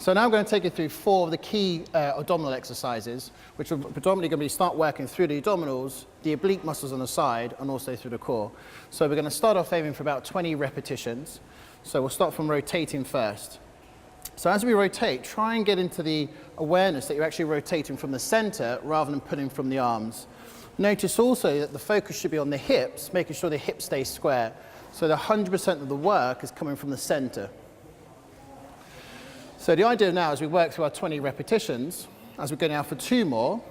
So now I'm going to take you through 4 of the key abdominal exercises, which are predominantly going to be start working through the abdominals, the oblique muscles on the side, and also through the core. So we're going to start off aiming for about 20 repetitions. So we'll start from rotating first. So as we rotate, try and get into the awareness that you're actually rotating from the center rather than pulling from the arms. Notice also that the focus should be on the hips, making sure the hips stay square. So the 100% of the work is coming from the center. So the idea now as we work through our 20 repetitions, as we go now for 2 more,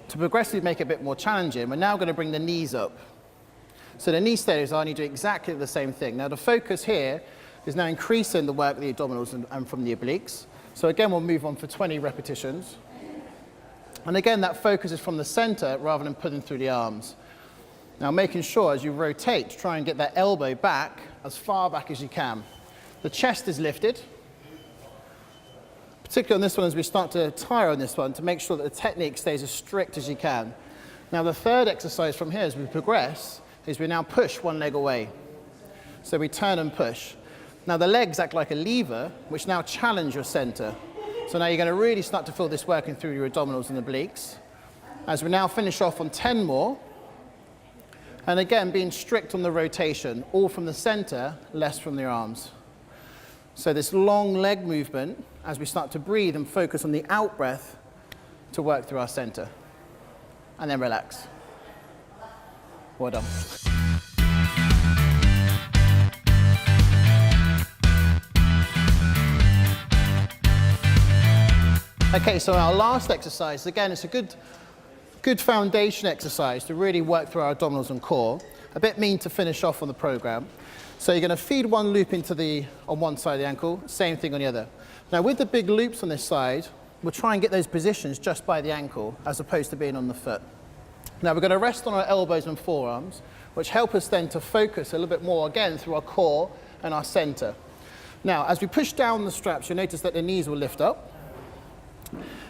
to progressively make it a bit more challenging, we're now going to bring the knees up. So the knee stays are only doing exactly the same thing. Now the focus here is now increasing the work of the abdominals and from the obliques. So again, we'll move on for 20 repetitions. And again, that focus is from the center rather than pulling through the arms. Now making sure as you rotate, try and get that elbow back as far back as you can. The chest is lifted. Particularly on this one, as we start to tire on this one, to make sure that the technique stays as strict as you can. Now the third exercise from here as we progress is we now push one leg away. So we turn and push. Now the legs act like a lever, which now challenge your center. So now you're going to really start to feel this working through your abdominals and obliques. As we now finish off on 10 more. And again, being strict on the rotation, all from the center, less from the arms. So this long leg movement, as we start to breathe and focus on the out breath to work through our center. And then relax. Well done. Okay, so our last exercise, again, it's a good foundation exercise to really work through our abdominals and core. A bit mean to finish off on the program. So you're going to feed one loop on one side of the ankle, same thing on the other. Now with the big loops on this side, we'll try and get those positions just by the ankle as opposed to being on the foot. Now we're going to rest on our elbows and forearms, which help us then to focus a little bit more again through our core and our center. Now as we push down the straps, you'll notice that the knees will lift up.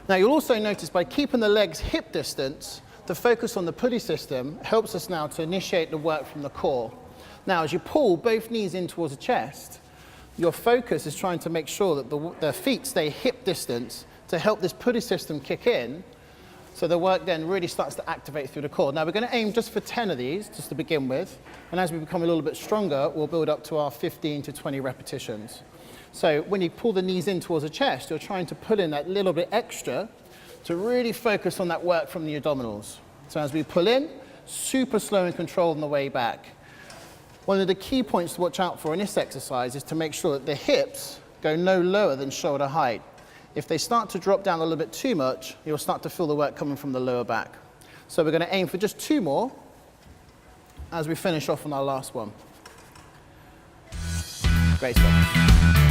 Now you'll also notice by keeping the legs hip distance, the focus on the pulley system helps us now to initiate the work from the core. Now as you pull both knees in towards the chest, your focus is trying to make sure that the feet stay hip distance to help this pulley system kick in, so the work then really starts to activate through the core. Now we're going to aim just for 10 of these, just to begin with, and as we become a little bit stronger, we'll build up to our 15 to 20 repetitions. So when you pull the knees in towards the chest, you're trying to pull in that little bit extra to really focus on that work from the abdominals. So as we pull in, super slow and controlled on the way back. One of the key points to watch out for in this exercise is to make sure that the hips go no lower than shoulder height. If they start to drop down a little bit too much, you'll start to feel the work coming from the lower back. So we're going to aim for just 2 more as we finish off on our last one. Great stuff.